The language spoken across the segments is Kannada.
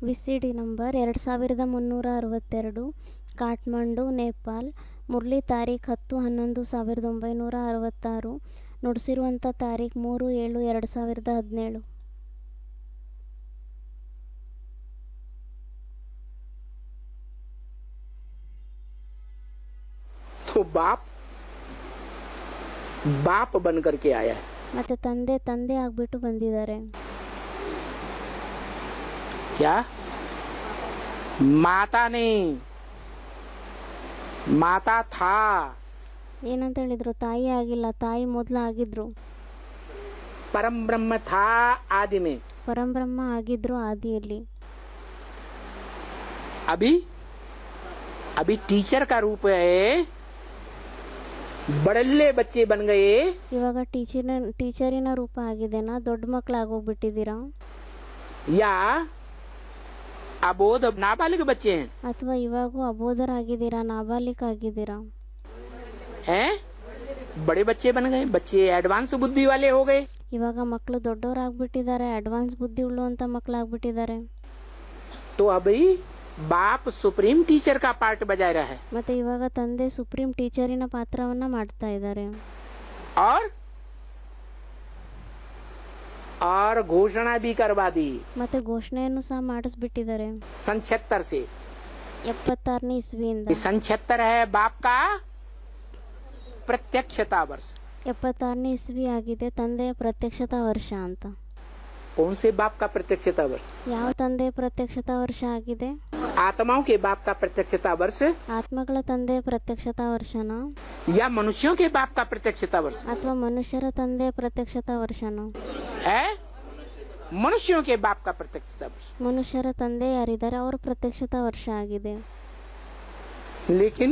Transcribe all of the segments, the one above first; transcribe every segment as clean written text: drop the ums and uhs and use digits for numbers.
ವಿಸಿಡಿ ನಂಬರ್ 2362, ಕಾಠ್ಮಂಡು, ನೇಪಾಲ್. ಮುರಳಿ ತಾರೀಖ್ 10-11-1966. ನುಡಿಸಿರುವಂಥ ತಾರೀಖ್ 3/7/2017. तो बाप बन करके आया है. ಮತ್ತೆ ತಂದೆ ಆಗ್ಬಿಟ್ಟು ಬಂದಿದ್ದಾರೆ. क्या? माता नहीं, माता था. ಏನಂತ ಹೇಳಿದ್ರು? ತಾಯಿ ಆಗಿಲ್ಲ, ತಾಯಿ ಮೊದಲು ಆಗಿದ್ರು. परम ब्रह्म था आदि में. ಪರಂಬ್ರಹ್ಮ ಆಗಿದ್ರು ಆದಿಯಲ್ಲಿ. अभी टीचर का रूप है. बड़ल्ले बच्चे बन गए. ಇವಾಗ ಟೀಚರಿನ ರೂಪ ಆಗಿದೆನಾ? ದೊಡ್ಡ ಮಕ್ಕಳಾಗೋಗ್ಬಿಟ್ಟಿದ್ದೀರಾ? या अबोध नाबालिग बच्चे हैं. ಅಥವಾ ಇವಾಗೂ ಅಬೋಧರಾಗಿದ್ದೀರಾ, ನಾಬಾಲಿಕ ಆಗಿದ್ದೀರಾ? हैं? बड़े बच्चे बन गए, बच्चे एडवांस बुद्धि वाले हो गए. ಇವಾಗ ಮಕ್ಕಳು ದೊಡ್ಡವರಾಗ್ಬಿಟ್ಟಿದ್ದಾರೆ, ಅಡ್ವಾನ್ಸ್ ಬುದ್ಧಿ ಉಳ್ಳುವಂತ ಮಕ್ಕಳಾಗ್ಬಿಟ್ಟಿದ್ದಾರೆ. तो अभी बाप सुप्रीम टीचर का पार्ट बजा रहा है. ಮತ್ತೆ ಇವಾಗ ತಂದೆ ಸುಪ್ರೀಂ ಟೀಚರಿನ ಪಾತ್ರವನ್ನ ಮಾಡ್ತಾ ಇದ್ದಾರೆ. और घोषणा भी करवा दी. ಮತ್ತೆ ಘೋಷಣೆಯನ್ನು ಸಹ ಮಾಡಿಸ್ಬಿಟ್ಟಿದ್ದಾರೆ. 76 से 76ನೇ ಇಸ್ವಿಯಿಂದ. 76 है बाप का प्रत्यक्षता वर्ष. 76ನೇ ಇಸ್ವಿ ಆಗಿದೆ ತಂದೆಯ ಪ್ರತ್ಯಕ್ಷತಾ ವರ್ಷ ಅಂತ. कौन से बाप का प्रत्यक्षता वर्ष? ಯಾವ ತಂದೆಯ ಪ್ರತ್ಯಕ್ಷತಾ ವರ್ಷ ಆಗಿದೆ? आत्माओं के बाप का प्रत्यक्षता वर्ष. ಆತ್ಮಗಳ ತಂದೆಯ ಪ್ರತ್ಯಕ್ಷತಾ ವರ್ಷನ? या मनुष्यों के बाप का प्रत्यक्षता वर्ष? ಅಥವಾ ಮನುಷ್ಯರ ತಂದೆಯ ಪ್ರತ್ಯಕ್ಷತಾ ವರ್ಷನ? है मनुष्यों के बाप का प्रत्यक्षता वर्ष. ಮನುಷ್ಯರ ತಂದೆ ಯಾರಿದ್ದಾರೆ ಅವರ ಪ್ರತ್ಯಕ್ಷತಾ ವರ್ಷ ಆಗಿದೆ. लेकिन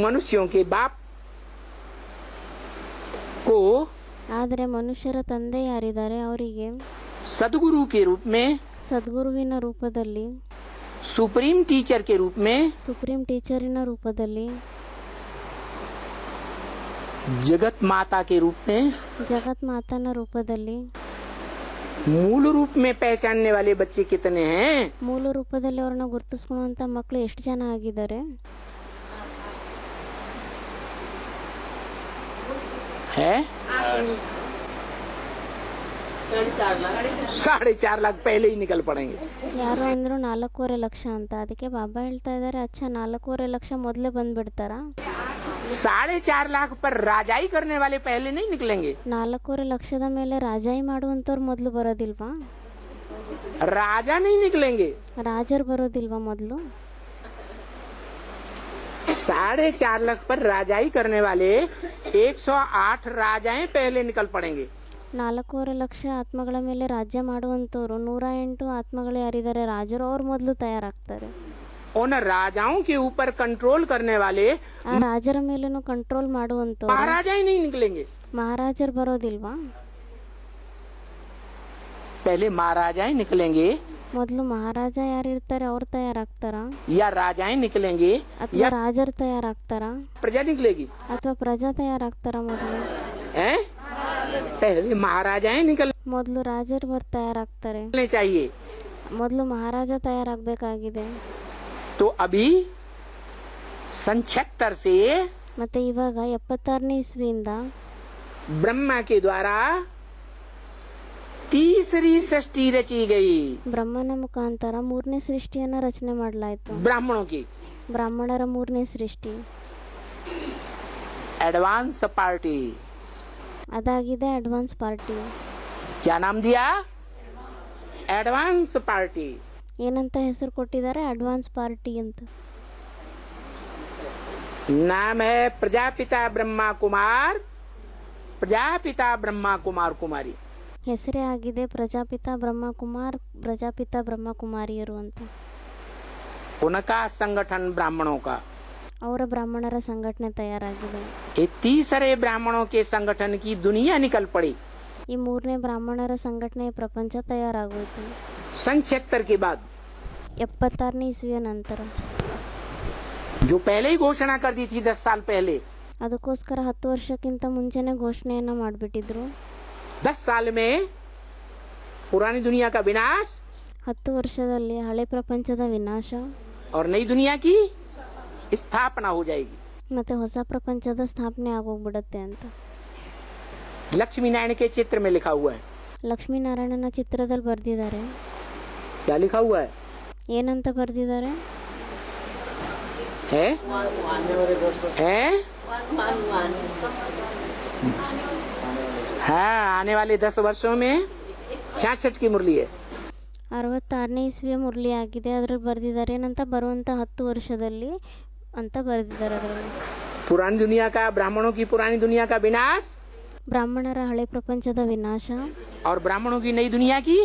मनुष्यों के बाप को ಆದರೆ ಮನುಷ್ಯರ ತಂದೆ ಯಾರಿದ್ದಾರೆ ಅವರಿಗೆ सदगुरु के रूप में, ಸದ್ಗುರುವಿನ ರೂಪದಲ್ಲಿ, सुप्रीम टीचर के रूप में, ಸುಪ್ರೀಂ ಟೀಚರಿನ ರೂಪದಲ್ಲಿ, जगत माता के रूप में, ಜಗತ್ ಮಾತನ ರೂಪದಲ್ಲಿ, मूल रूप में पहचानने वाले बच्चे कितने हैं? ಮೂಲ ರೂಪದಲ್ಲಿ ಅವ್ರನ್ನ ಗುರುತಿಸ್ಕೊಳ್ಳುವಂತ ಮಕ್ಕಳು ಎಷ್ಟು ಜನ ಆಗಿದ್ದಾರೆ? है 4.5 लाख पहले ही निकल पड़ेंगे. ಯಾರು ಅಂದ್ರು 4.5 ಲಕ್ಷ ಅಂತ. ಅದಕ್ಕೆ ಬಾಬಾ ಹೇಳ್ತಾ ಇದಾರೆ, ಅಚ್ಚಾ 4.5 ಲಕ್ಷ ಮೊದಲೇ ಬಂದ್ಬಿಡ್ತಾರಾ? 4.5 लाख पर राजाई करने वाले पहले नहीं निकलेंगे. 4.5 ಲಕ್ಷದ ಮೇಲೆ ರಾಜಾಯಿ ಮಾಡುವಂತವ್ರು ಮೊದಲು ಬರೋದಿಲ್ವಾ? राजा नहीं निकलेंगे. ರಾಜರು ಬರೋದಿಲ್ವಾ ಮೊದಲು? 4.5 लाख पर राजाई करने वाले 108 राजाएं पहले निकल पड़ेंगे. 4.5 ಲಕ್ಷ ಆತ್ಮಗಳ ಮೇಲೆ ರಾಜ್ಯ ಮಾಡುವಂತವ್ರು 108 ಆತ್ಮಗಳು ಯಾರಿದ್ದಾರೆ ರಾಜರು, ಅವ್ರು ಮೊದಲು ತಯಾರಾಗ್ತಾರೆ. उन राजाओं के ऊपर कंट्रोल करने वाले ಆ ರಾಜರ ಮೇಲೇನು ಕಂಟ್ರೋಲ್ ಮಾಡುವಂತವ್ರು महाराजा ही नहीं निकलेंगे. ಮಹಾರಾಜರು ಬರೋದಿಲ್ವಾ? पहले महाराजाएं निकलेंगे ಮೊದಲು ಮಹಾರಾಜ ಯಾರಿರ್ತಾರೆ ಅವ್ರು ತಯಾರಾಗ್ತಾರ? या राजाएं निकलेंगे ಅಥವಾ ರಾಜರು ತಯಾರಾಗ್ತಾರ? प्रजा निकलेगी. ಅಥವಾ ಪ್ರಜಾ ತಯಾರಾಗ್ತಾರ? ಮೊದಲು हैं? पहले महाराजाएं निकलने ಮೊದಲು ರಾಜರು ತಯಾರಾಗ್ತಾರೆ. चाहिए. ಮೊದಲು ಮಹಾರಾಜ ತಯಾರಾಗಬೇಕಾಗಿದೆ. तो अभी 76 से ಮತ್ತೆ ಇವಾಗ 76ನೇ ಇಸ್ವಿಯಿಂದ ब्रह्मा के द्वारा तीसरी सृष्टि रची गई. ಬ್ರಹ್ಮನ ಮುಖಾಂತರ 3ನೇ ಸೃಷ್ಟಿಯನ್ನ ರಚನೆ ಮಾಡಲಾಯಿತು. ब्राह्मणों की ಬ್ರಾಹ್ಮಣರ 3ನೇ ಸೃಷ್ಟಿ एडवांस पार्टी. ಅದಾಗಿದೆ ಅಡ್ವಾನ್ಸ್ ಪಾರ್ಟಿ. क्या नाम दिया? Advance party. ಏನಂತ ಹೆಸರು ಕೊಟ್ಟಿದ್ದಾರೆ? ಅಡ್ವಾನ್ಸ್ ಪಾರ್ಟಿ ಅಂತ. नाम है प्रजापिता ब्रह्मा कुमार, प्रजापिता ब्रह्मा कुमार कुमारी. ಹೆಸರೇ ಆಗಿದೆ ಪ್ರಜಾಪಿತ ಬ್ರಹ್ಮಕುಮಾರ್, ಪ್ರಜಾಪಿತ ಬ್ರಹ್ಮಕುಮಾರಿಯರು ಅಂತ. उनका संगठन ब्राह्मणों का. ಅವರ ಬ್ರಾಹ್ಮಣರ ಸಂಘಟನೆ ತಯಾರಾಗಿದೆ. ये तीसरे ब्राह्मणों के संगठन की दुनिया निकल पड़ी. ಈ 3ನೇ ಬ್ರಾಹ್ಮಣರ ಸಂಘಟನೆಯ ಪ್ರಪಂಚ ತಯಾರಾಗೋಯ್ತು. 76 के बाद 76ನೇ ಇಸ್ವಿಯ ನಂತರ जो पहले ही घोषणा कर दी थी 10 साल पहले. ಅದಕ್ಕೋಸ್ಕರ 10 ವರ್ಷಕ್ಕಿಂತ ಮುಂಚೆನೆ ಘೋಷಣೆಯನ್ನ ಮಾಡಿಬಿಟ್ಟಿದ್ರು. 10 साल में पुरानी दुनिया का विनाश, 10 ವರ್ಷದಲ್ಲಿ ಹಳೆ ಪ್ರಪಂಚದ ವಿನಾಶ और नई दुनिया की स्थापना हो जाएगी। ಮತ್ತು ಹೊಸ ಪ್ರಪಂಚದ ಸ್ಥಾಪನೆ ಆಗೋಗ್ಬಿಡುತ್ತೆ ಅಂತ लक्ष्मी नारायण के चित्र में लिखा हुआ है। ಲಕ್ಷ್ಮೀನಾರಾಯಣನ ಚಿತ್ರದಲ್ಲಿ ಬರೆದಿದ್ದಾರೆ. क्या लिखा हुआ है? ಏನಂತ ಬರೆದಿದ್ದಾರೆ? है? हाँ, आने वाले 10 वर्षों में 66 की मुरली है। 66ನೇ ಇಸ್ವಿಯ ಮುರಳಿ ಆಗಿದೆ. ಅದ್ರಲ್ಲಿ ಬರೆದಿದ್ದಾರೆ ಏನಂತ, ಬರುವಂತ 10 ವರ್ಷದಲ್ಲಿ ಅಂತ ಬರೆದಿದ್ದಾರೆ. ಅದರಲ್ಲಿ पुरानी दुनिया का, ब्राह्मणों की पुरानी दुनिया का विनाश ಬ್ರಾಹ್ಮಣರ ಹಳೆ ಪ್ರಪಂಚದ ವಿನಾಶ और ब्राह्मणों की नई दुनिया की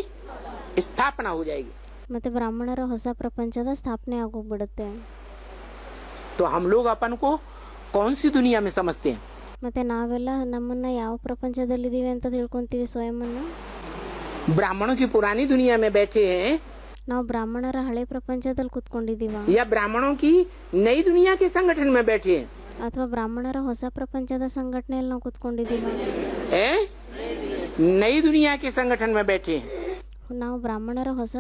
स्थापना हो जाएगी। ಮತ್ತೆ ಬ್ರಾಹ್ಮಣರ ಹೊಸ ಪ್ರಪಂಚದ ಸ್ಥಾಪನೆ ಆಗೋಗ್ಬಿಡುತ್ತೆ. तो हम लोग अपन को कौन सी दुनिया में समझते हैं? ಮತ್ತೆ ನಾವೆಲ್ಲ ನಮ್ಮನ್ನ ಯಾವ ಪ್ರಪಂಚದಲ್ಲಿದ್ದೀವಿ ಅಂತ ತಿಳ್ಕೊಂತೀವಿ ಸ್ವಯಂನ? ब्राह्मणों की पुरानी दुनिया में बैठे हैं ನಾವು ಬ್ರಾಹ್ಮಣರ ಹಳೆ ಪ್ರಪಂಚದಲ್ಲಿ ಕುತ್ಕೊಂಡಿದ್ದೀವ, या ब्राह्मणों की नई दुनिया के संगठन में बैठे हैं? ಅಥವಾ ಬ್ರಾಹ್ಮಣರ ಹೊಸ ಪ್ರಪಂಚದ ಸಂಘಟನೆಯಲ್ಲಿ ನಾವು ಕುತ್ಕೊಂಡಿದ್ದೀವ? नई दुनिया के संगठन में बैठे हैं। ನಾವು ಬ್ರಾಹ್ಮಣರ ಹೊಸ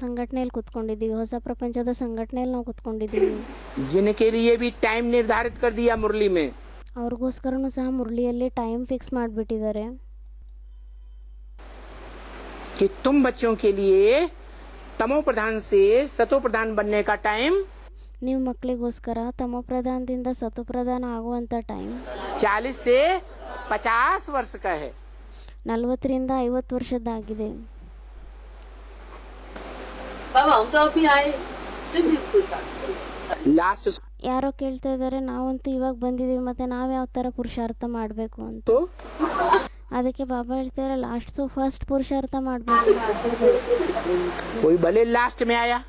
ಸಂಘಟನೆಯಲ್ಲಿ ಕುತ್ಕೊಂಡಿದ್ದೀವಿ, ಹೊಸ ಪ್ರಪಂಚದ ಸಂಘಟನೆಯಲ್ಲಿ ನಾವು ಕುತ್ಕೊಂಡಿದ್ದೀವಿ. जिनके लिए भी टाइम निर्धारित कर दिया मुरली में, ಅವ್ರಿಗೋಸ್ಕರನೂ ಸಹ ಮುರಳಿಯಲ್ಲಿ ಟೈಮ್ ಫಿಕ್ಸ್ ಮಾಡಿಬಿಟ್ಟಿದ್ದಾರೆ. कि तुम बच्चों के लिए तमो प्रधान से सतो प्रधान बनने का टाइम ನೀವು ಮಕ್ಕಳಿಗೋಸ್ಕರ ತಮೋಪ್ರಧಾನದಿಂದ ಸತೋಪ್ರಧಾನ ಆಗುವಂಥ ಟೈಮ್ 40 से 50 वर्ष का है। 40 ರಿಂದ 50 ವರ್ಷದ್ದಾಗಿದೆ. लास्ट ಯಾರೋ ಕೇಳ್ತಾ ಇದ್ದಾರೆ, ನಾವಂತೂ ಇವಾಗ ಬಂದಿದ್ದೀವಿ, ಮತ್ತೆ ನಾವು ಯಾವ ಥರ ಪುರುಷಾರ್ಥ ಮಾಡಬೇಕು ಅಂತ. तो ಅದಕ್ಕೆ ಬಾಬಾ ಹೇಳ್ತಾರೆ, ಲಾಸ್ಟ್ ಫಸ್ಟ್ ಪುರುಷಾರ್ಥ ಮಾಡಬೇಕು. कोई भले लास्ट में आया,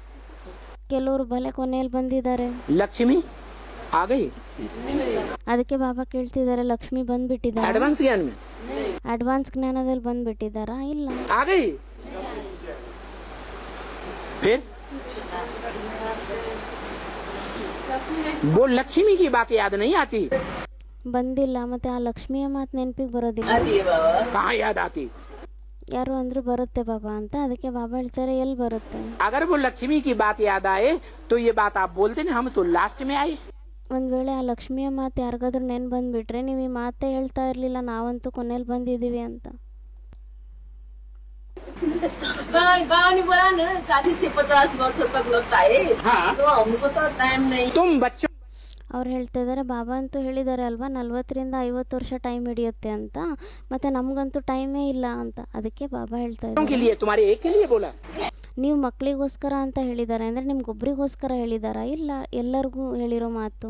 ಕೆಲವರು ಬಲೆ ಕೊನೆಯಲ್ಲಿ ಬಂದಿದ್ದಾರೆ. लक्ष्मी आ गई ಅದಕ್ಕೆ ಬಾಬಾ ಕೇಳ್ತಿದ್ದಾರೆ, ಲಕ್ಷ್ಮಿ ಬಂದ್ಬಿಟ್ಟಿದ್ದಾರೆ, एडवांस ज्ञान में ಅಡ್ವಾನ್ಸ್ ಜ್ಞಾನದಲ್ಲಿ ಬಂದ್ಬಿಟ್ಟಿದ್ದಾರಾ? ಇಲ್ಲ. आ गई। फिर वो लक्ष्मी की बात याद नहीं आती? ಬಂದಿಲ್ಲ, ಮತ್ತೆ ಆ ಲಕ್ಷ್ಮಿಯ ಮಾತು ನೆನಪಿಗೆ ಬರೋದಿಲ್ಲ. कहाँ याद आती? ಯಾರು ಅಂದ್ರು ಬರುತ್ತೆ ಬಾಬಾ ಅಂತ. ಅದಕ್ಕೆ ಬಾಬಾ ಹೇಳ್ತಾರೆ, ಎಲ್ಲಿ ಬರುತ್ತೆ? अगर वो लक्ष्मी की बात याद आए तो ये बात आप बोलते ना, हम तो लास्ट में आए। ಒಂದ್ ವೇಳೆ ಆ ಲಕ್ಷ್ಮಿಯ ಮಾತು ಯಾರಿಗಾದ್ರೂ ನೆನ್ ಬಂದ್ಬಿಟ್ರೆ ನೀವು ಈ ಮಾತೇ ಹೇಳ್ತಾ ಇರ್ಲಿಲ್ಲ, ನಾವಂತೂ ಕೊನೆಯಲ್ಲಿ ಬಂದಿದೀವಿ ಅಂತ. तुम बच्चों ಅವ್ರು ಹೇಳ್ತಾ ಇದ್ದಾರೆ, ಬಾಬಾ ಅಂತೂ ಹೇಳಿದ್ದಾರೆ ಅಲ್ವಾ 40 ರಿಂದ 50 ವರ್ಷ ಟೈಮ್ ಹಿಡಿಯುತ್ತೆ ಅಂತ, ಮತ್ತೆ ನಮ್ಗಂತೂ ಟೈಮೇ ಇಲ್ಲ ಅಂತ. ಅದಕ್ಕೆ ಬಾಬಾ ಹೇಳ್ತಾ के ಇದ್ದಾರೆ, लिए, तुम्हारे एक के लिए बोला? ನೀವು ಮಕ್ಕಳಿಗೋಸ್ಕರ ಅಂತ ಹೇಳಿದ್ದಾರೆ ಅಂದ್ರೆ ನಿಮ್ಗೊಬ್ರಿಗೋಸ್ಕರ ಹೇಳಿದಾರ? ಇಲ್ಲ, ಎಲ್ಲರಿಗೂ ಹೇಳಿರೋ ಮಾತು.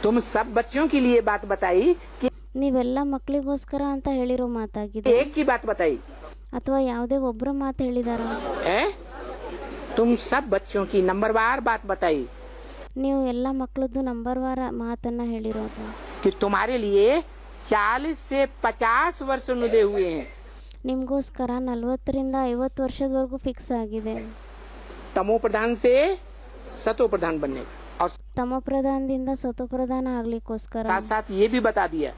तुम सब बच्चों के लिए बात बताई कि ನೀವೆಲ್ಲ ಮಕ್ಕಳಿಗೋಸ್ಕರ ಅಂತ ಹೇಳಿರೋ ಮಾತಾಗಿದೆ, एक की बात बताई ಅಥವಾ ಯಾವುದೇ ಒಬ್ಬರ ಮಾತು ಹೇಳಿದಾರ? है? तुम सब बच्चों की नंबरवार बात बताई ನೀವು ಎಲ್ಲ ಮಕ್ಕಳದ್ದು ನಂಬರ್ ವಾರ ಮಾತನ್ನ ಹೇಳಿರೋದು. कि तुम्हारे लिए 40 से 50 वर्ष नुदे हुए हैं। ನಿಮ್ಗೋಸ್ಕರ 40 ರಿಂದ 50 ವರ್ಷದವರೆಗೂ ಫಿಕ್ಸ್ ಆಗಿದೆ. तमो प्रधान से सतो प्रधान बनने का, और ತಮೋಪ್ರಧಾನದಿಂದ ಸತೋಪ್ರಧಾನ ಆಗ್ಲಿಕ್ಕೋಸ್ಕರ. साथ साथ ये भी बता दिया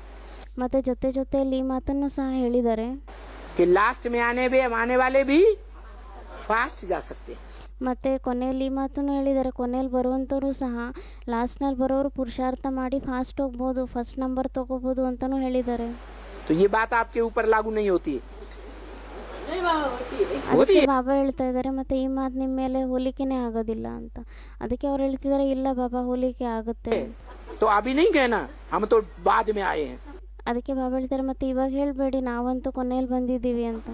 ಮತ್ತೆ ಜೊತೆಯಲ್ಲಿ ಈ ಮಾತನ್ನು ಸಹ ಹೇಳಿದ್ದಾರೆ, कि लास्ट में आने वाले भी फास्ट जा सकते हैं। ಮತ್ತೆ ಕೊನೆಯಲ್ಲಿ ಈ ಮಾತನ್ನು ಹೇಳಿದ್ದಾರೆ, ಕೊನೆಯಲ್ಲಿ ಬರುವಂಥವ್ರು ಸಹ ಲಾಸ್ಟ್ನಲ್ಲಿ ಬರೋರು ಪುರುಷಾರ್ಥ ಮಾಡಿ ಫಾಸ್ಟ್ ಹೋಗ್ಬೋದು, ಫಸ್ಟ್ ನಂಬರ್ ತಗೋಬೋದು ಅಂತಲೂ ಹೇಳಿದ್ದಾರೆ. तो ये बात आपके ऊपर लागू नहीं होती है। ಅದಕ್ಕೆ ಬಾಬಾ ಹೇಳ್ತಾ ಇದ್ದಾರೆ, ಮತ್ತೆ ಈ ಮಾತು ನಿಮ್ಮ ಮೇಲೆ ಹೋಲಿಕೆನೇ ಆಗೋದಿಲ್ಲ ಅಂತ. ಅದಕ್ಕೆ ಅವ್ರು ಹೇಳ್ತಿದ್ದಾರೆ, ಇಲ್ಲ ಬಾಬಾ ಹೋಲಿಕೆ ಆಗುತ್ತೆ. तो अभी नहीं कहना हम तो बाद में आए हैं। ಅದಕ್ಕೆ ಬಾಬಾ ಹೇಳ್ತಾರೆ, ಮತ್ತೆ ಇವಾಗ ಹೇಳ್ಬೇಡಿ, ನಾವಂತೂ ಕೊನೆಯಲ್ಲಿ ಬಂದಿದ್ದೀವಿ ಅಂತ.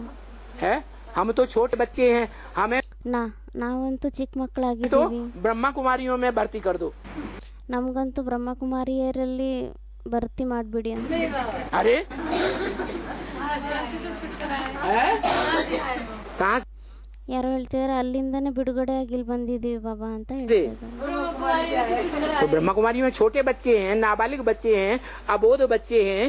है, हम तो छोटे बच्चे हैं, हमें ನಾವಂತೂ ಚಿಕ್ಕ तो ಮಕ್ಕಳಾಗಿದ್ದೀವಿ, ब्रह्मा कुमारियों में भर्ती कर दो। ನಮ್ಗಂತೂ ಬ್ರಹ್ಮಕುಮಾರಿಯರಲ್ಲಿ ಭರ್ತಿ ಮಾಡ್ಬಿಡಿ ಅಂತ. अरे कहाँ से? ಯಾರೋ ಹೇಳ್ತಿದಾರೆ, ಅಲ್ಲಿಂದನೇ ಬಿಡುಗಡೆ ಆಗಿ ಇಲ್ಲಿ ಬಂದಿದ್ದೀವಿ ಬಾಬಾ ಅಂತ ಹೇಳ್ತಿದ್ದಾರೆ. तो ब्रह्मा कुमारी में छोटे बच्चे हैं, नाबालिग बच्चे हैं, अबोध बच्चे हैं।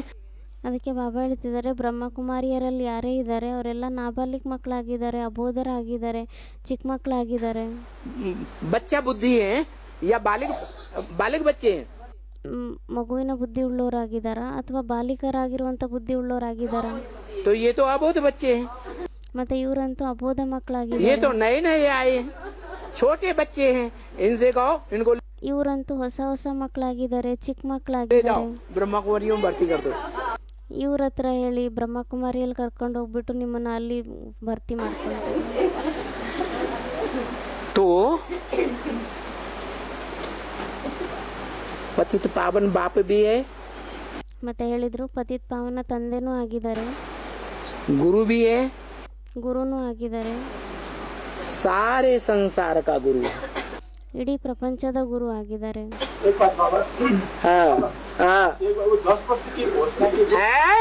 ಅದಕ್ಕೆ ಬಾಬಾ ಹೇಳ್ತಿದ್ದಾರೆ, ಬ್ರಹ್ಮಕುಮಾರಿಯರಲ್ಲಿ ಯಾರೇ ಇದ್ದಾರೆ ಅವರೆಲ್ಲ ನಾಬಾಲಿಕ್ ಮಕ್ಕಳಾಗಿದ್ದಾರೆ, ಅಬೋಧರಾಗಿದ್ದಾರೆ, ಚಿಕ್ಕ ಮಕ್ಕಳಾಗಿದ್ದಾರೆ. बच्चा बुद्धि है या बालिग बच्चे हैं? ಮಗುವಿನ ಬುದ್ಧಿ ಉಳ್ಳವರಾಗಿದ್ದಾರಾ ಅಥವಾ ಬಾಲಿಕರಾಗಿರುವಂತ ಬುದ್ಧಿ ಉಳ್ಳವರಾಗಿದ್ದಾರಾ? तो ये तो अबोध बच्चे हैं। ಮತ್ತೆ ಇವರಂತೂ ಅಬೋಧ ये ಮಕ್ಕಳಾಗಿದ್ದಾರೆ. तो नए नए आए हैं, छोटे बच्चे हैं, इनसे कहो इनको ಇವರಂತೂ ಹೊಸ ಹೊಸ ಮಕ್ಕಳಾಗಿದ್ದಾರೆ, ಚಿಕ್ಕ ले ಮಕ್ಕಳಾಗಿದ್ದಾರೆ. जाओ ब्रह्मा कुमारियों में भर्ती कर दो। ಇವ್ರ ಹತ್ರ ಹೇಳಿ ಬ್ರಹ್ಮಕುಮಾರಿಯಲ್ಲಿ ಕರ್ಕೊಂಡು ಹೋಗ್ಬಿಟ್ಟು ನಿಮ್ಮನ್ನ ಅಲ್ಲಿ ಭರ್ತಿ ಮಾಡ್ಕೊಳ್ತಾರೆ. तो पतित पावन बाप भी है, ಮತ್ತೆ ಹೇಳಿದ್ರು ಪತಿತ್ ಪಾವನ ತಂದೆನೂ ಆಗಿದ್ದಾರೆ, गुरु भी है, ಗುರುನೂ ಆಗಿದ್ದಾರೆ, सारे संसार का गुरु है। ಇಡೀ ಪ್ರಪಂಚದ ಗುರು ಆಗಿದ್ದಾರೆ. एक बात बाबा, हाँ हाँ एक बार वो 10 वर्ष की घोषणा की जो है?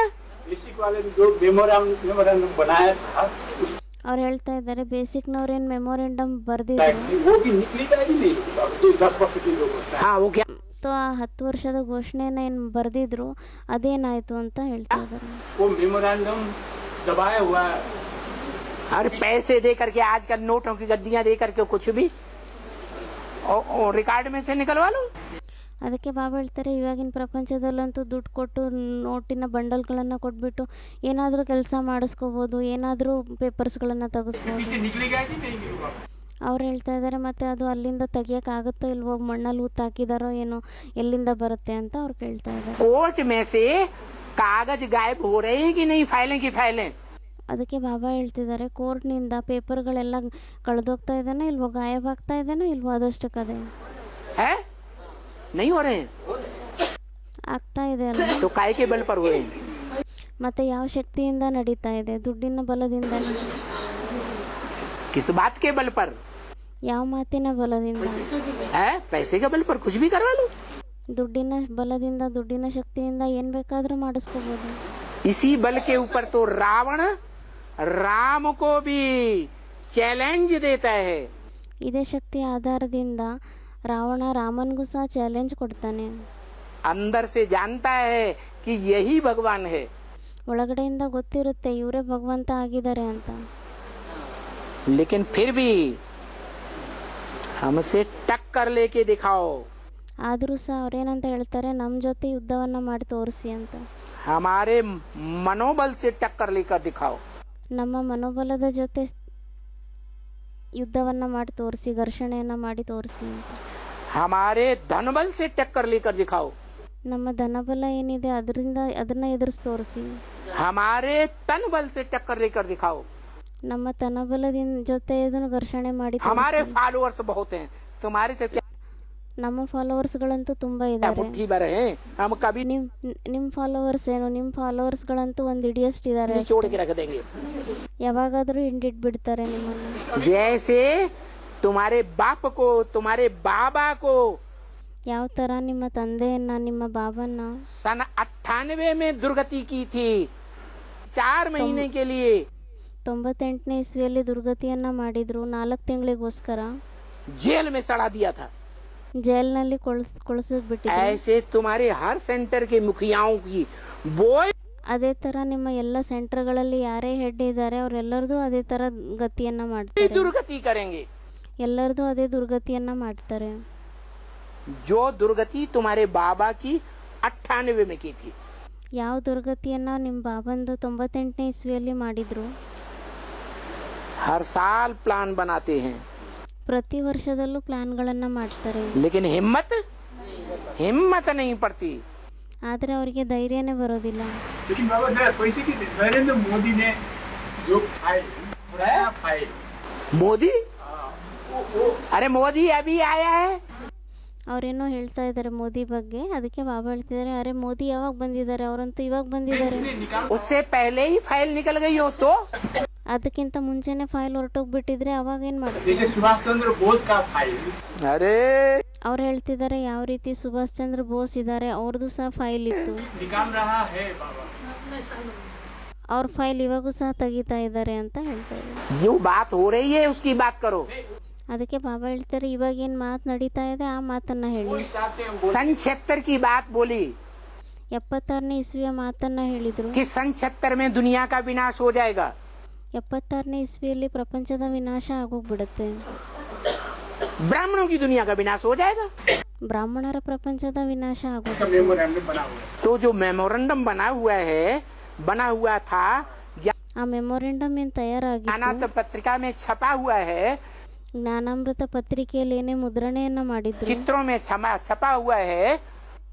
बेसिक वाले ने जो मेमोरेंडम बनाया था उस ಅವ್ರು ಹೇಳ್ತಾ ಇದ್ದಾರೆ ಬೇಸಿಕ್ನವ್ರೇನು ಮೆಮೊರೆಂಡಮ್ ಬರೆದಿದ್ರು टाइप की वो भी निकली का भी नहीं, जो 10 वर्ष की जो घोषणा है। हाँ वो क्या? ಸೊ ಆ 10 ವರ್ಷದ ಘೋಷಣೆನ ಏನು ಬರೆದಿದ್ರು ಅದೇನಾಯ್ತು ಅಂತ ಹೇಳ್ತಾ ಇದ್ದಾರೆ. वो मेमोरेंडम दबाया हुआ है। अरे पैसे दे करके आजकल नोटों की गड्डियां दे करके कुछ भी और रिकॉर्ड में से निकलवा लो। ಅದಕ್ಕೆ ಬಾಬಾ ಹೇಳ್ತಾರೆ ಇವಾಗಿನ ಪ್ರಪಂಚದಲ್ಲಂತೂ ದುಡ್ಡು ಕೊಟ್ಟು ನೋಟಿನ ಬಂಡಲ್ಗಳನ್ನು ಕೊಟ್ಬಿಟ್ಟು ಏನಾದರೂ ಕೆಲಸ ಮಾಡಿಸ್ಕೋಬೋದು, ಏನಾದರೂ ಪೇಪರ್ಸ್ಗಳನ್ನು ತೆಗೆಸ್ಬೋದು. पीछे निकलेगा कि नहीं निकलेगा? ಅವ್ರು ಹೇಳ್ತಾ ಇದ್ದಾರೆ ಮತ್ತೆ ಅದು ಅಲ್ಲಿಂದ ತೆಗಿಯೋಕ್ಕಾಗುತ್ತೋ ಇಲ್ವೋ, ಮಣ್ಣಲ್ಲಿ ಹೂತಾಕಿದಾರೋ ಏನೋ, ಎಲ್ಲಿಂದ ಬರುತ್ತೆ ಅಂತ ಅವ್ರು ಕೇಳ್ತಾ ಇದ್ದಾರೆ. कोर्ट में से कागज गायब हो रहे हैं कि नहीं, फाइलें की फाइलें? ಅದಕ್ಕೆ ಬಾಬಾ ಹೇಳ್ತಿದ್ದಾರೆ ಕೋರ್ಟ್ನಿಂದ ಪೇಪರ್ಗಳೆಲ್ಲ ಕಳೆದೋಗ್ತಾ ಇದ್ದಾನೋ ಇಲ್ವೋ, ಗಾಯಬ್ ಆಗ್ತಾ ಇದ್ದಾನೋ ಇಲ್ವೋ, ಅದಷ್ಟಕ್ಕದೇ है नहीं हो रहे हैं। ಆಗ್ತಾ ಇದೆ ಅಲ್ಲ. तो काय के बल पर हुए हैं? ಮತ್ತೆ ಯಾವ ಶಕ್ತಿಯಿಂದ ನಡೀತಾ ಇದೆ? ದುಡ್ಡಿನ ಬಲದಿಂದ, किस बात के बल पर ಯಾವ ಮಾತಿನ ಬಲದಿಂದ? है? पैसे के बल पर कुछ भी करवा लो। ದುಡ್ಡಿನ ಬಲದಿಂದ, ದುಡ್ಡಿನ ಶಕ್ತಿಯಿಂದ ಏನ್ ಬೇಕಾದ್ರೂ ಮಾಡಿಸ್ಕೋಬಹುದು. इसी बल के ऊपर तो रावण राम को भी चैलेंज देता है। ಇದೇ ಶಕ್ತಿ ಆಧಾರದಿಂದ ರಾವಣ ರಾಮನ್ಗೂ ಸಹ ಚಾಲೆಂಜ್ ಕೊಡ್ತಾನೆ. अंदर से जानता है कि यही भगवान है, ಒಳಗಡೆಯಿಂದ ಗೊತ್ತಿರುತ್ತೆ ಇವರೇ ಭಗವಂತ ಆಗಿದ್ದಾರೆ ಅಂತ. लेकिन फिर भी हमसे टक्कर लेके दिखाओ, ಆದರೂ ಸಹ ಅವ್ರೇನಂತ ಹೇಳ್ತಾರೆ ನಮ್ಮ ಜೊತೆ ಯುದ್ಧವನ್ನ ಮಾಡಿ ತೋರಿಸಿ ಅಂತ. हमारे मनोबल से टक्कर लेकर दिखाओ। ನಮ್ಮ ಮನೋಬಲದ ಜೊತೆ ಯುದ್ಧವನ್ನ ಮಾಡಿ ತೋರಿಸಿ, ಘರ್ಷಣೆಯನ್ನ ಮಾಡಿ ತೋರಿಸಿ ಅಂತ. हमारे धन बल से टक्कर लेकर दिखाओ, ನಮ್ಮ ಧನಬಲ ಏನಿದೆ ಅದನ್ನ ಎದುರಿಸಿ ತೋರಿಸಿ. हमारे तन बल से टक्कर लेकर दिखाओ। ನಮ್ಮ ತನಬಲದಿಂದ ಜೊತೆ ಇದನ್ನು ಘರ್ಷಣೆ ಮಾಡಿ हमारे ತೋರಿಸಿ. फॉलोअर्स बहुत हैं, तुम्हारे तो क्या ನಮ್ಮ ಫಾಲೋವರ್ಸ್ಗಳಂತೂ ತುಂಬಾ ಇದ್ದಾರೆ. मुट्ठी भर हैं, हम कभी ನಿಮ್ ಫಾಲೋವರ್ಸ್ ಏನು, ನಿಮ್ಮ ಫಾಲೋವರ್ಸ್ಗಳಂತೂ ಒಂದು ಇಡಿಯಸ್ಟ್ ಇದ್ದಾರೆ, निचोड़ के रख देंगे। ಯಾವಾಗಾದ್ರೂ ಹಿಂಡಿಟ್ಬಿಡ್ತಾರೆ ನಿಮ್ಮನ್ನು. जैसे तुम्हारे बाप को, तुम्हारे बाबा को ಯಾವ ತರ ನಿಮ್ಮ ತಂದೆಯನ್ನ, ನಿಮ್ಮ ಬಾಬನ್ನ सन 98 में दुर्गति की थी, 4 महीने के लिए 98ನೇ ಇಸ್ವಿಯಲ್ಲಿ ದುರ್ಗತಿಯನ್ನ ಮಾಡಿದ್ರು, 4 ತಿಂಗಳಿಗೋಸ್ಕರ जेल में सड़ा दिया था। ಜೈಲ್ನಲ್ಲಿ ಕೊಳಿಸ್ಬಿಟ್ಟಿದ್ರು. ऐसे तुम्हारे हर सेंटर के मुखियाओं की वो ಅದೇ ತರ ನಿಮ್ಮ ಎಲ್ಲ ಸೆಂಟರ್ಗಳಲ್ಲಿ ಯಾರೇ ಹೆಡ್ ಇದ್ದಾರೆ ಅವರೆಲ್ಲರದು ಅದೇ ತರ ಗತಿಯನ್ನ ಮಾಡ್ತಾರೆ, दुर्गति करेंगे। ಎಲ್ಲರದು ಅದೇ ದುರ್ಗತಿಯನ್ನ ಮಾಡ್ತಾರೆ. जो दुर्गति तुम्हारे बाबा की 98 में की थी, ಯಾವ ದುರ್ಗತಿಯನ್ನ ನಿಮ್ಮ ಬಾಬಂದು 98ನೇ ಇಸ್ವಿಯಲ್ಲಿ ಮಾಡಿದ್ರು. हर साल प्लान बनाते हैं, ಪ್ರತಿ ವರ್ಷದಲ್ಲೂ ಪ್ಲಾನ್ಗಳನ್ನ ಮಾಡ್ತಾರೆ, लेकिन हिम्मत नहीं पड़ती। ಆದ್ರೆ ಅವರಿಗೆ ಧೈರ್ಯನೇ ಬರೋದಿಲ್ಲ. लेकिन बाबा पैसे की नरेंद्र मोदी ने जो फाइल मोदी, अरे मोदी अभी आया है। ಅವ್ರೇನೋ ಹೇಳ್ತಾ ಇದ್ದಾರೆ ಮೋದಿ ಬಗ್ಗೆ, ಅದಕ್ಕೆ ಬಾಬಾ ಹೇಳ್ತಿದ್ದಾರೆ ಅರೆ ಮೋದಿ ಯಾವಾಗ ಬಂದಿದ್ದಾರೆ, ಅವರಂತೂ ಇವಾಗ ಬಂದಿದ್ದಾರೆ. उससे पहले ही फाइल निकल गई हो तो ಅದಕ್ಕಿಂತ ಮುಂಚೆನೆ ಫೈಲ್ ಹೊರಟೋಗ್ಬಿಟ್ಟಿದ್ರೆ ಅವಾಗ ಏನ್ ಮಾಡ್ತಾರೆ? जैसे सुभाष चंद्र बोस का फाइल, अरे ಅವ್ರು ಹೇಳ್ತಿದ್ದಾರೆ ಯಾವ ರೀತಿ ಸುಭಾಷ್ ಚಂದ್ರ ಬೋಸ್ ಇದ್ದಾರೆ ಅವ್ರದ್ದು ಸಹ ಫೈಲ್ ಇತ್ತು, निकाल रहा है बाबा। ಅವ್ರ ಫೈಲ್ ಇವಾಗೂ ಸಹ ತೆಗಿತಾ ಇದ್ದಾರೆ ಅಂತ ಹೇಳ್ತಾ ಇದ್ದಾರೆ. जो बात हो रही है उसकी बात करो। ಅದಕ್ಕೆ ಬಾಬಾ ಹೇಳ್ತಾರೆ ಇವಾಗ ಏನ್ ಮಾತು ನಡೀತಾ ಇದೆ ಆ ಮಾತನ್ನ ಹೇಳಿ. सन 76 की बात बोली 76ನೇ ಇಸ್ವಿಯ ಮಾತನ್ನ ಹೇಳಿದ್ರು. कि सन 76 में दुनिया का विनाश हो जाएगा। 76ನೇ ಇಸ್ವಿಯಲ್ಲಿ ಪ್ರಪಂಚದ ವಿನಾಶ ಆಗೋಗ್ಬಿಡುತ್ತೆ, ब्राह्मणों की दुनिया का विनाश हो जाएगा। ಬ್ರಾಹ್ಮಣರ ಪ್ರಪಂಚದ ವಿನಾಶ ಆಗೋದು. इसका मेमोरेंडम बना हुआ है। तो जो मेमोरेंडम बना हुआ था, ಆ ಮೆಮೊರೆಂಡಮ್ ಏನು ತಯಾರಾಗಿತ್ತು अनाथ पत्रिका में छपा हुआ है, ಜ್ಞಾನಾಮೃತ ಪತ್ರಿಕೆಯಲ್ಲಿ ಏನೇ ಮುದ್ರಣೆಯನ್ನ ಮಾಡಿದ್ರು, चित्रों में छपा हुआ है,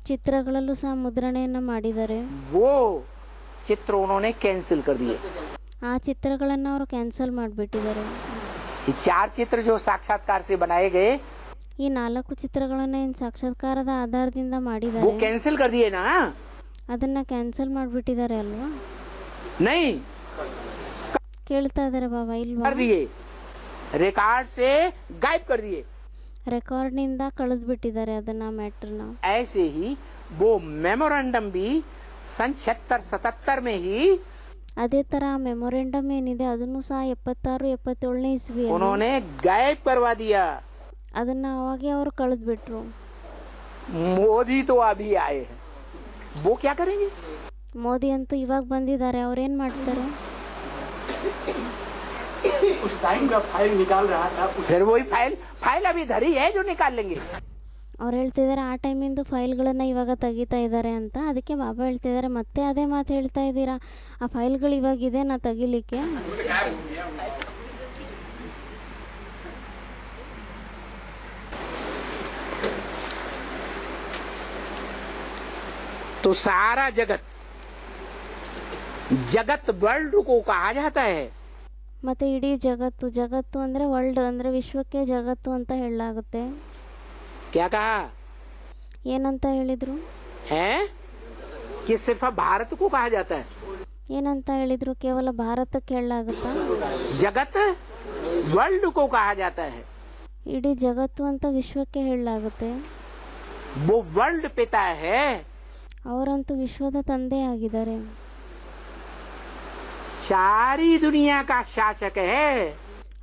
ಚಿತ್ರಗಳಲ್ಲೂ ಸಹ ಮುದ್ರಣೆಯನ್ನ ಮಾಡಿದ್ದಾರೆ. वो चित्र उन्होंने कैंसिल कर दिए. ಆ ಚಿತ್ರಗಳನ್ನ ಅವರು ಕ್ಯಾನ್ಸಲ್ ಮಾಡಿಬಿಟ್ಟಿದ್ದಾರೆ. ये 4 चित्र जो साक्षात्कार से बनाए गए, ಈ 4 ಚಿತ್ರಗಳನ್ನ ಏನು ಸಾಕ್ಷಾತ್ಕಾರದ ಆಧಾರದಿಂದ वो ಮಾಡಿದ್ದಾರೆ, कैंसिल कर दिए ना? ಅದನ್ನ ಕ್ಯಾನ್ಸಲ್ ಮಾಡಿಬಿಟ್ಟಿದ್ದಾರೆ ಅಲ್ವಾ? नहीं ಕೇಳ್ತಾ ಇದ್ದಾರೆ ಬಾಬಾ ಇಲ್ವಾ? कर दिए, रिकॉर्ड से गायब कर दिए. ರೆಕಾರ್ಡ್ನಿಂದ ಕಳೆದು ಬಿಟ್ಟಿದ್ದಾರೆ ಅದನ್ನ ಮ್ಯಾಟ್ರನ್ನ. ऐसे ही वो मेमोरेंडम भी सन 76-77 में ही ಅದೇ ತರ ಮೆಮೊರೆಂಡಮ್ ಏನಿದೆ ಅದನ್ನು ಸಹ 76-77ನೇ ಇಸ್ವಿಯಲ್ಲಿ उन्होंने गायब करवा दिया. ಅದನ್ನ ಅವಾಗೆ ಅವರು ಕಳೆದು ಬಿಟ್ರು. मोदी तो अभी आए हैं, वो क्या करेंगे? ಮೋದಿ ಅಂತೂ ಇವಾಗ ಬಂದಿದ್ದಾರೆ, ಅವ್ರೇನ್ ಮಾಡ್ತಾರೆ? उस टाइम का फाइल निकाल रहा था, फिर वही फाइल अभी धरी है जो निकाल लेंगे. ಅವ್ರು ಹೇಳ್ತಿದ್ದಾರೆ ಆ ಟೈಮಿಂದು ಫೈಲ್ಗಳನ್ನ ಇವಾಗ ತೆಗಿತಾ ಇದ್ದಾರೆ ಅಂತ. ಅದಕ್ಕೆ ಬಾಬಾ ಹೇಳ್ತಿದ್ದಾರೆ ಮತ್ತೆ ಅದೇ ಮಾತು ಹೇಳ್ತಾ ಇದ್ದೀರಾ, ಆ ಫೈಲ್ಗಳು ಇವಾಗಿದೆ ನಾ ತೆಗಿಲಿಕ್ಕೆ. तो सारा जगत वर्ल्ड को कहा जाता है. ಮತ್ತೆ ಇಡೀ ಜಗತ್ತು ಅಂದ್ರೆ ವರ್ಲ್ಡ್ ಅಂದ್ರೆ ವಿಶ್ವಕ್ಕೆ ಜಗತ್ತು ಅಂತ ಹೇಳಲಾಗುತ್ತೆ. क्या कहा ಏನಂತ ಹೇಳಿದ್ರು? है कि सिर्फ भारत को कहा जाता है. ಏನಂತ ಹೇಳಿದ್ರು? ಕೇವಲ ಭಾರತಕ್ಕೆ ಹೇಳಲಾಗುತ್ತಾ? जगत वर्ल्ड को कहा जाता है. ಇಡೀ ಜಗತ್ತು ಅಂತ ವಿಶ್ವಕ್ಕೆ ಹೇಳಲಾಗುತ್ತೆ. वो वर्ल्ड पिता है. ಅವರಂತೂ ವಿಶ್ವದ ತಂದೆ ಆಗಿದ್ದಾರೆ. सारी दुनिया का शासक है.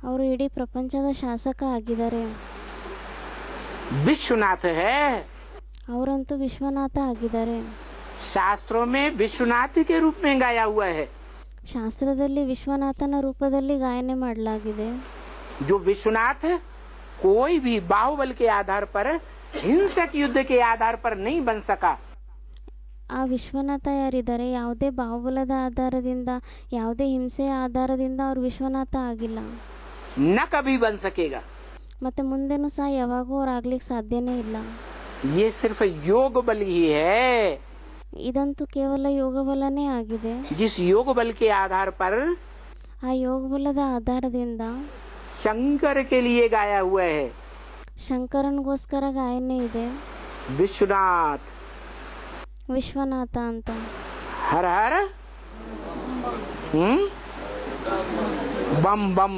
ಅವರು ಇಡೀ ಪ್ರಪಂಚದ ಶಾಸಕ ಆಗಿದ್ದಾರೆ. विश्वनाथ है. ಅವರಂತೂ ವಿಶ್ವನಾಥ ಆಗಿದ್ದಾರೆ. शास्त्रों में विश्वनाथ के रूप में गाया हुआ है. ಶಾಸ್ತ್ರದಲ್ಲಿ ವಿಶ್ವನಾಥನ ರೂಪದಲ್ಲಿ ಗಾಯನೆ ಮಾಡಲಾಗಿದೆ. जो विश्वनाथ कोई भी बाहुबल के आधार पर, हिंसक युद्ध के आधार पर नहीं बन सका. ಆ ವಿಶ್ವನಾಥ ಯಾರಿದ್ದಾರೆ, ಯಾವುದೇ ಬಾಹುಬಲದ ಆಧಾರದಿಂದ, ಯಾವುದೇ ಹಿಂಸೆಯ ಆಧಾರದಿಂದ ಅವ್ರು ವಿಶ್ವನಾಥ ಆಗಿಲ್ಲ, न कभी बन सकेगा. ಮತ್ತೆ ಮುಂದೆನೂ ಸಹ ಯಾವಾಗೂ ಅವ್ರು ಆಗ್ಲಿಕ್ಕೆ ಸಾಧ್ಯನೇ ಇಲ್ಲ. ये सिर्फ योग बल ही है. ಇದಂತೂ ಕೇವಲ ಯೋಗಬಲನೇ ಆಗಿದೆ. जिस योग बल के आधार पर ಆ ಯೋಗಬಲದ ಆಧಾರದಿಂದ शंकर के लिए गाया हुआ है. ಶಂಕರನ್ಗೋಸ್ಕರ ಗಾಯನೆ ಇದೆ, विश्वनाथ ವಿಶ್ವನಾಥ ಅಂತ. हर हर बम बम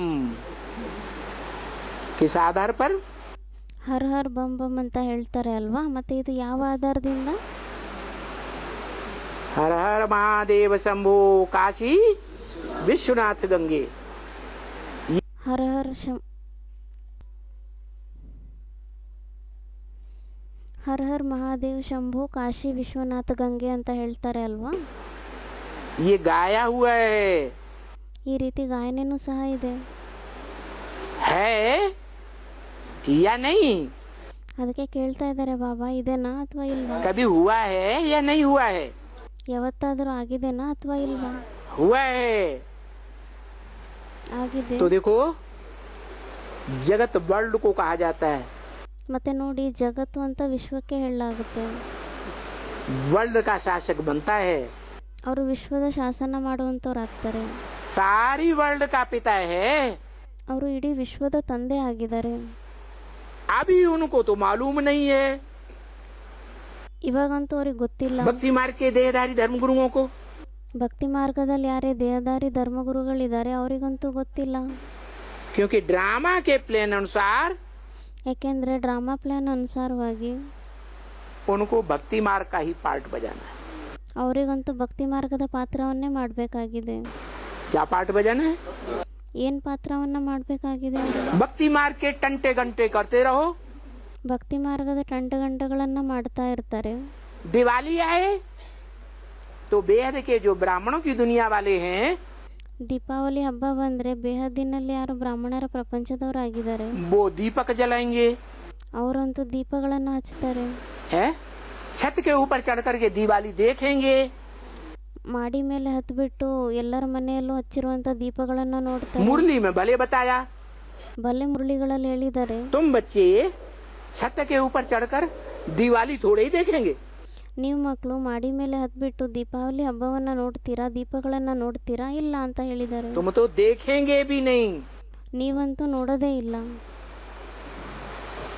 किस आधार पर? ಹರ್ ಹರ್ ಬಮ್ ಬಮ್ ಅಂತ ಹೇಳ್ತಾರೆ ಅಲ್ವಾ? ಮತ್ತೆ ಇದು ಯಾವ ಆಧಾರದಿಂದ? हर हर महादेव शंभो काशी विश्वनाथ गंगे. ಹರ ಹರ್ ಮಹಾದೇವ್ ಶಂಭು ಕಾಶಿ ವಿಶ್ವನಾಥ ಗಂಗೆ ಅಂತ ಹೇಳ್ತಾರೆ ಅಲ್ವಾ? ये गाया हुआ ಈ ರೀತಿ ಗಾಯನೆನೂ ಸಹ ಇದೆ. है या नहीं? ಅದಕ್ಕೆ ಕೇಳ್ತಾ ಇದ್ದಾರೆ ಬಾಬಾ, ಇದೇನಾ ಅಥವಾ ಇಲ್ವಾ? कभी हुआ है या नहीं हुआ है? ಯಾವತ್ತಾದರೂ ಆಗಿದೆನಾ ಅಥವಾ ಇಲ್ವಾ? हुआ है. ಆಗಿದೆ. तो देखो जगत वर्ल्ड को कहा जाता है. ಮತ್ತೆ ನೋಡಿ, ಜಗತ್ತು ಅಂತ ವಿಶ್ವಕ್ಕೆ ಹೇಳಲಾಗುತ್ತೆ. वर्ल्ड का शासक बनता है. ಅವರು ವಿಶ್ವದ ಶಾಸನ ಮಾಡುವಂತವ್ರು ಆಗ್ತಾರೆ. सारी वर्ल्ड का पिता है. ಅವರು ಇಡೀ ವಿಶ್ವದ ತಂದೆ ಆಗಿದ್ದಾರೆ. अभी उनको तो मालूम नहीं है. ಇವಾಗಂತೂ ಅವ್ರಿಗೆ ಗೊತ್ತಿಲ್ಲ. भक्ति मार्ग के देहधारी धर्मगुरुओं को, ಭಕ್ತಿ ಮಾರ್ಗದಲ್ಲಿ ಯಾರೇ ದೇಹದಾರಿ ಧರ್ಮಗುರುಗಳಿದ್ದಾರೆ ಅವರಿಗಂತೂ ಗೊತ್ತಿಲ್ಲ. क्योंकि ड्रामा के प्लान अनुसार ಯಾಕೆಂದ್ರೆ ಡ್ರಾಮಾ ಪ್ಲಾನ್ ಅನುಸಾರವಾಗಿ उनको भक्ति मार्ग का ही पार्ट बजाना है. ಅವರಿಗಂತೂ ಭಕ್ತಿ ಮಾರ್ಗದ ಪಾತ್ರವನ್ನೇ ಮಾಡಬೇಕಾಗಿದೆ. क्या पार्ट बजाना है? ಏನ್ ಪಾತ್ರವನ್ನ ಮಾಡಬೇಕಾಗಿದೆ? भक्ति मार्ग के टंटे घंटे करते रहो. ಭಕ್ತಿ ಮಾರ್ಗದ ಗಂಟೆಗಳನ್ನ ಮಾಡ್ತಾ ಇರ್ತಾರೆ. दिवाली आए तो बेहद के जो ब्राह्मणों की दुनिया वाले हैं, ದೀಪಾವಳಿ ಹಬ್ಬ ಬಂದ್ರೆ ಬೇಹದ್ದಿನಲ್ಲಿ ಯಾರು ಬ್ರಾಹ್ಮಣರ ಪ್ರಪಂಚದವರಾಗಿದ್ದಾರೆ वो दीपक जलाएंगे. ಅವರಂತೂ ದೀಪಗಳನ್ನ ಹಚ್ತಾರೆ. है छत के ऊपर चढ़ करके दिवाली देखेंगे. ಮಾಡಿ ಮೇಲೆ ಹತ್ಬಿಟ್ಟು ಎಲ್ಲರ ಮನೆಯಲ್ಲೂ ಹಚ್ಚಿರುವಂಥ ದೀಪಗಳನ್ನು ನೋಡ್ತಾರೆ. मुरली में भले बताया ಬಲ್ಲೆ ಮುರಳಿಗಳಲ್ಲಿ ಹೇಳಿದ್ದಾರೆ, तुम बच्चे छत के ऊपर चढ़कर दिवाली थोड़े ही देखेंगे, ನೀವು ಮಕ್ಕಳು ಮಾಡಿ ಮೇಲೆ ಹತ್ಬಿಟ್ಟು ದೀಪಾವಳಿ ಹಬ್ಬವನ್ನು ನೋಡ್ತೀರಾ, ದೀಪಗಳನ್ನು ನೋಡ್ತೀರಾ ಇಲ್ಲ ಅಂತ ಹೇಳಿದ್ದಾರೆ. तुम तो देखेंगे भी नहीं, ನೀವಂತೂ ನೋಡೋದೇ ಇಲ್ಲ.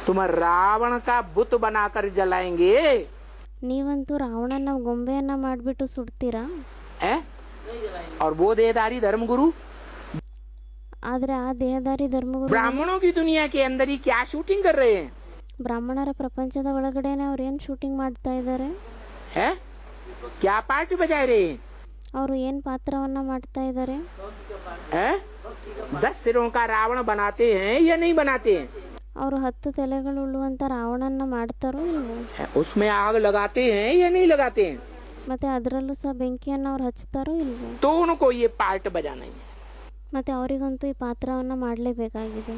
तुम रावण का बुत बनाकर जलाएंगे, ನೀವಂತೂ ರಾವಣನ ಗೊಂಬೆಯನ್ನ ಮಾಡಿಬಿಟ್ಟು ಸುಡ್ತೀರಾ. है? और वो देहधारी धर्मगुरु ಆದರೆ ಆ ದೇಹದಾರಿ ಧರ್ಮಗುರು ब्राह्मणों की दुनिया के अंदर ही क्या शूटिंग कर रहे हैं? ಬ್ರಾಹ್ಮಣರ ಪ್ರಪಂಚದ ಒಳಗಡೆನೆ ಅವ್ರು ಏನು ಶೂಟಿಂಗ್ ಮಾಡ್ತಾ ಇದ್ದಾರೆ, है? क्या पार्ट बजा रहे हैं? ಅವರು ಏನು ಪಾತ್ರವನ್ನ ಮಾಡ್ತಾ ಇದ್ದಾರೆ. है? 10 सिरों का रावण बनाते हैं या नहीं बनाते हैं? ಅವರು 10 ತಲೆಗಳುಳ್ಳುವಂತ ರಾವಣನ್ನ ಮಾಡ್ತಾರೋ ಇಲ್ವೋ, है? उसमें आग लगाते हैं या नहीं लगाते हैं? ಮತ್ತೆ ಅದರಲ್ಲೂ ಸಹ ಬೆಂಕಿಯನ್ನು ಅವ್ರು ಹಚ್ತಾರೋ ಇಲ್ವೋ. तो उनको ये पार्ट बजाना ही है. ಮತ್ತೆ ಅವರಿಗಂತೂ ಈ ಪಾತ್ರವನ್ನ ಮಾಡಲೇಬೇಕಾಗಿದೆ.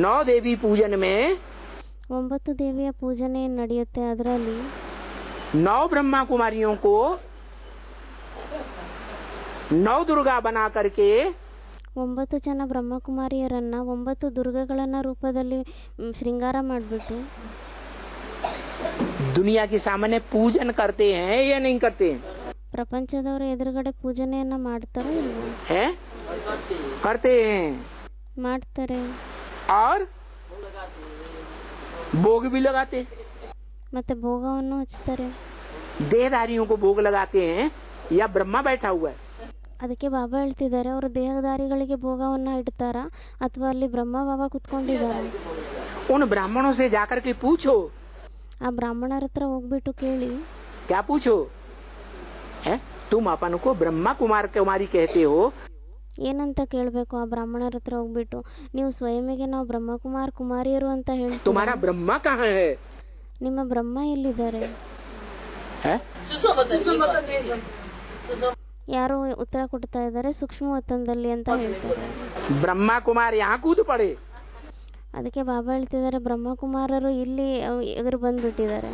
9 देवी पूजन में 9 ದೇವಿಯ ಪೂಜನೆ ನಡೆಯುತ್ತೆ. ಅದರಲ್ಲಿ 9 ब्रह्मा कुमारियों को 9 दुर्गा बना करके 9 ಜನ ಬ್ರಹ್ಮಕುಮಾರಿಯರನ್ನ 9 ದುರ್ಗಗಳನ್ನ ರೂಪದಲ್ಲಿ ಶೃಂಗಾರ ಮಾಡಿಬಿಟ್ಟು दुनिया के सामने पूजन करते हैं या नहीं करते हैं? ಪ್ರಪಂಚದವರ ಎದುರುಗಡೆ ಪೂಜನೆಯನ್ನ ಮಾಡ್ತಾರೋ ಇಲ್ವೋ, हैं? करते हैं. ಮಾಡ್ತಾರೆ. और भोग भी लगाते हैं. ಮತ್ತೆ ಭೋಗವನ್ನು ಹಚ್ತಾರೆ. देहधारियों को भोग लगाते हैं या ब्रह्मा बैठा हुआ है? ಅದಕ್ಕೆ ಬಾಬಾ ಹೇಳ್ತಿದ್ದಾರೆ, ಅವರು ದೇಹದಾರಿಗಳಿಗೆ ಭೋಗವನ್ನ ಇಡ್ತಾರ ಅಥವಾ ಅಲ್ಲಿ ಬ್ರಹ್ಮ ಬಾಬಾ ಕುತ್ಕೊಂಡಿದ್ದಾರೆ. उन ब्राह्मणों से जाकर के पूछो. ಆ ಬ್ರಾಹ್ಮಣರ ಹತ್ರ ಹೋಗ್ಬಿಟ್ಟು ಕೇಳಿ, क्या पूछो? है? तुम अपन को ब्रह्मा कुमार कुमारी कहते हो, ಏನಂತ ಕೇಳಬೇಕು. ಆ ಬ್ರಾಹ್ಮಣರ ಹತ್ರ ಹೋಗ್ಬಿಟ್ಟು, ನೀವು ಸ್ವಯಂಗೆ ನಾವು ಬ್ರಹ್ಮಕುಮಾರ್ ಕುಮಾರಿಯರು ಅಂತ ಹೇಳ್ತೀವಿ, तुम्हारा ब्रह्मा कहाँ है? ನಿಮ್ಮ ಬ್ರಹ್ಮ ಎಲ್ಲಿದ್ದಾರೆ? है? ಯಾರು ಉತ್ತರ ಕೊಡ್ತಾ ಇದ್ದಾರೆ, ಸೂಕ್ಷ್ಮ ವತನದಲ್ಲಿ ಅಂತ ಹೇಳ್ತಾರೆ. ब्रह्मा कुमार यहाँ कूद पड़े. ಅದಕ್ಕೆ ಬಾಬಾ ಹೇಳ್ತಿದ್ದಾರೆ, ಬ್ರಹ್ಮಕುಮಾರರು ಇಲ್ಲಿ ಎದುರು ಬಂದ್ಬಿಟ್ಟಿದ್ದಾರೆ.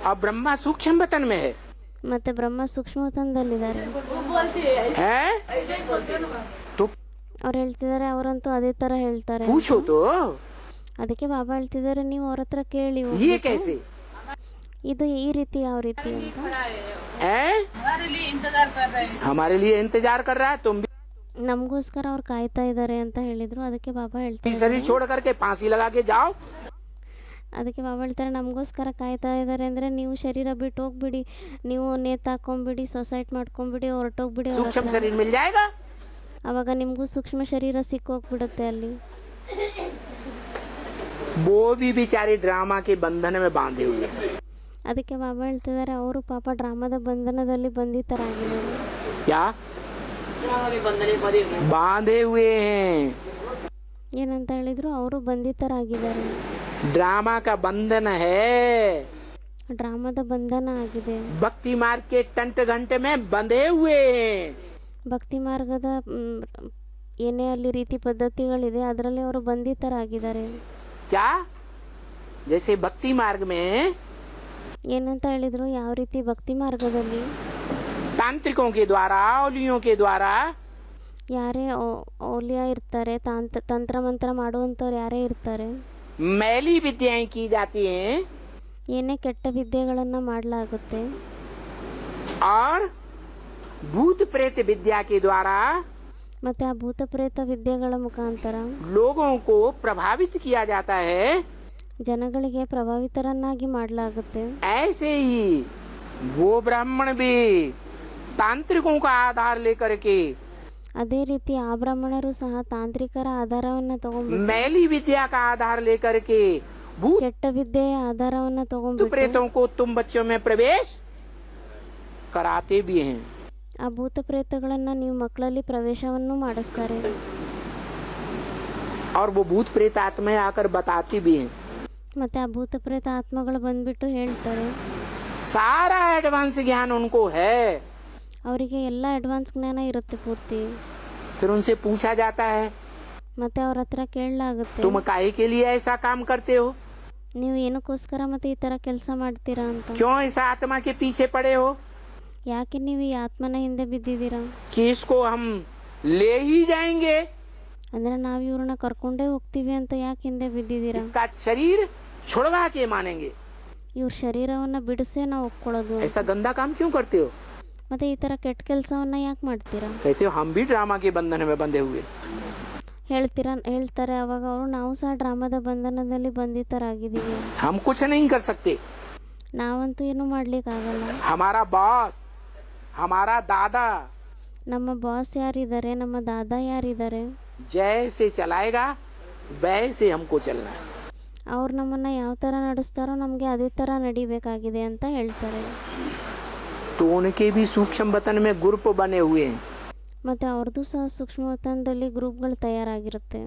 और ब्रह्मा सूक्ष्म वतन में है. ಮತ್ತೆ ಬ್ರಹ್ಮ ಸೂಕ್ಷ್ಮ ವತನದಲ್ಲಿದ್ದಾರೆ. है? तो ಅವ್ರು ಹೇಳ್ತಿದ್ದಾರೆ, ಅವರಂತೂ ಅದೇ ತರ ಹೇಳ್ತಾರೆ. पूछो तो. ಅದಕ್ಕೆ ಬಾಬಾ ಹೇಳ್ತಿದ್ದಾರೆ, ನೀವು ಅವ್ರ ಹತ್ರ ಕೇಳಿ, ये कैसे? ಇದು ಈ ರೀತಿ ಯಾವ ರೀತಿ ಅಂತ. है? हमारे लिए इंतजार कर रहा है, तुम भी ನಮಗೋಸ್ಕರ ಅವ್ರು ಕಾಯ್ತಾ ಇದ್ದಾರೆ ಅಂತ ಹೇಳಿದ್ರು. ಅದಕ್ಕೆ ಬಾಬಾ ಹೇಳ್ತಾರೆ, शरीर छोड़ करके फांसी लगा के जाओ. ಅದಕ್ಕೆ ಬಾಬಾ ಹೇಳ್ತಾರೆ, ನಮಗೋಸ್ಕರ ಕಾಯ್ತಾ ಇದ್ದಾರೆ ಅಂದ್ರೆ ನೀವು ಶರೀರ ಬಿಟ್ಟು ಹೋಗ್ಬಿಡಿ, ನೀವು ನೇತಾಕೊಂಬಿಡಿ, ಸೊಸೈಟ್ ಮಾಡ್ಕೊಂಬಿಡಿ, ಹೊರಟೋಗ್ಬಿಡಿ. सूक्ष्म शरीर मिल जाएगा. ಅವಾಗ ನಿಮಗೂ ಸೂಕ್ಷ್ಮ ಶರೀರ ಸಿಕ್ಕೋಗ್ಬಿಡುತ್ತೆ ಅಲ್ಲಿ. वो भी बेचारे ड्रामा के बंधन में बांधे हुए हैं. ಅದಕ್ಕೆ ಬಾಬಾ ಹೇಳ್ತಿದ್ದಾರೆ, ಅವರು ಪಾಪ ಡ್ರಾಮಾದ ಬಂಧನದಲ್ಲಿ ಬಂಧಿತರಾಗಿದ್ದಾರೆ. क्या बांधे हुए हैं? ಏನಂತ ಹೇಳಿದ್ರು, ಅವರು ಬಂಧಿತರಾಗಿದ್ದಾರೆ. ड्रामा का बंधन है. ಡ್ರಾಮಾದ ಬಂಧನ ಆಗಿದೆ. भक्ति मार्ग के टंट घंटे में बंधे हुए हैं. ಭಕ್ತಿ ಮಾರ್ಗದ ಏನೇ ಅಲ್ಲಿ ರೀತಿ ಪದ್ಧತಿಗಳಿದೆ ಅದರಲ್ಲಿ ಅವರು ಬಂಧಿತರಾಗಿದ್ದಾರೆ. क्या? जैसे भक्ति मार्ग में ಏನಂತ ಹೇಳಿದ್ರು, ಯಾವ ರೀತಿ ಭಕ್ತಿ ಮಾರ್ಗದಲ್ಲಿ तांत्रिकों के द्वारा, औलियों के द्वारा ಯಾರೇ ಔಲಿಯ ಇರ್ತಾರೆ, ತಂತ್ರ ಮಂತ್ರ ಮಾಡುವಂಥವ್ರು ಯಾರೇ ಇರ್ತಾರೆ, मैली विद्याएं की जाती हैं ಏನೇ ಕೆಟ್ಟ ವಿದ್ಯೆಗಳನ್ನ ಮಾಡಲಾಗುತ್ತೆ. और भूत प्रेत विद्या के द्वारा ಮತ್ತೆ ಆ ಭೂತ ಪ್ರೇತ ವಿದ್ಯೆಗಳ ಮುಖಾಂತರ लोगों को प्रभावित किया जाता है. ಜನಗಳಿಗೆ ಪ್ರಭಾವಿತರನ್ನಾಗಿ ಮಾಡಲಾಗುತ್ತೆ. ऐसे ही वो ब्राह्मण भी तांत्रिकों का आधार लेकर के ಅದೇ ರೀತಿ ಆ ಬ್ರಾಹ್ಮಣರು ಸಹ ತಾಂತ್ರಿಕರ ಆಧಾರವನ್ನ ತಗೊಂಡ್ಬಿಟ್ಟು, मैली विद्या का आधार लेकर के भूत ಕೆಟ್ಟ ವಿದ್ಯೆಯ ಆಧಾರವನ್ನ ತಗೊಂಡ್ಬಿಟ್ಟು प्रेतों को तुम बच्चों में प्रवेश कराते भी हैं. ಆ ಭೂತ ಪ್ರೇತಗಳನ್ನ ನೀವು ಮಕ್ಕಳಲ್ಲಿ ಪ್ರವೇಶವನ್ನು ಮಾಡಿಸ್ತಾರೆ. और वो भूत प्रेत आत्माएं आकर बताती भी हैं. ಮತ್ತೆ ಆ ಭೂತ ಪ್ರೇತ ಆತ್ಮಗಳು ಬಂದ್ಬಿಟ್ಟು ಹೇಳ್ತಾರೆ. सारा एडवांस ज्ञान उनको है. ಅವರಿಗೆ ಎಲ್ಲ ಅಡ್ವಾನ್ಸ್ ಜ್ಞಾನ ಇರುತ್ತೆ ಪೂರ್ತಿ. फिर उनसे पूछा जाता है, ಮತ್ತೆ ಅವ್ರ ಹತ್ರ ಕೇಳಲಾಗುತ್ತೆ, तुम काहे के लिए ऐसा काम करते हो? ನೀವು ಏನಕ್ಕೋಸ್ಕರ ಮತ್ತೆ ಈ ಥರ ಕೆಲಸ ಮಾಡ್ತೀರಾ ಅಂತ. क्यों इस आत्मा के पीछे पड़े हो ಯಾಕೆ ನೀವು ಈ ಆತ್ಮನ ಹಿಂದೆ ಬಿದ್ದಿದ್ದೀರಾ? कि इसको हम ले ही जाएंगे, ಅಂದರೆ ನಾವು ಇವ್ರನ್ನ ಕರ್ಕೊಂಡೇ ಹೋಗ್ತೀವಿ ಅಂತ ಯಾಕೆ ಹಿಂದೆ ಬಿದ್ದಿದ್ದೀರಾ? इसका शरीर छुड़वा के मानेंगे। ಇವ್ರ ಶರೀರವನ್ನು ಬಿಡಿಸೇ ನಾವು ಒಪ್ಕೊಳ್ಳೋದು. ऐसा गंदा काम क्यों करते हो? ಮತ್ತೆ ಈ ಥರ ಕೆಟ್ಟ ಕೆಲಸವನ್ನು ಯಾಕೆ ಮಾಡ್ತೀರಾ? कहते हो हम भी ड्रामा के बंधन में बंधे हुए। ಹೇಳ್ತಾರೆ ಅವಾಗ ಅವರು, ನಾವು ಸಹ ಡ್ರಾಮಾದ ಬಂಧನದಲ್ಲಿ ಬಂಧಿತರಾಗಿದ್ದೀವಿ, हम कुछ नहीं कर सकते। ನಾವಂತೂ ಏನೂ ಮಾಡ್ಲಿಕ್ಕಾಗಲ್ಲ. हमारा बॉस, हमारा दादा ನಮ್ಮ ಬಾಸ್ ಯಾರಿದ್ದಾರೆ, ನಮ್ಮ ದಾದಾ ಯಾರಿದ್ದಾರೆ, जैसे चलाएगा वैसे हमको चलना है। ಅವ್ರು ನಮ್ಮನ್ನು ಯಾವ ಥರ ನಡೆಸ್ತಾರೋ ನಮಗೆ ಅದೇ ಥರ ನಡಿಬೇಕಾಗಿದೆ ಅಂತ ಹೇಳ್ತಾರೆ. तो उनके भी सूक्ष्म वतन में ग्रुप बने हुए हैं। ಮತ್ತು ಅವ್ರದ್ದು ಸಹ ಸೂಕ್ಷ್ಮ ವತನದಲ್ಲಿ ಗ್ರೂಪ್ಗಳು ತಯಾರಾಗಿರುತ್ತೆ.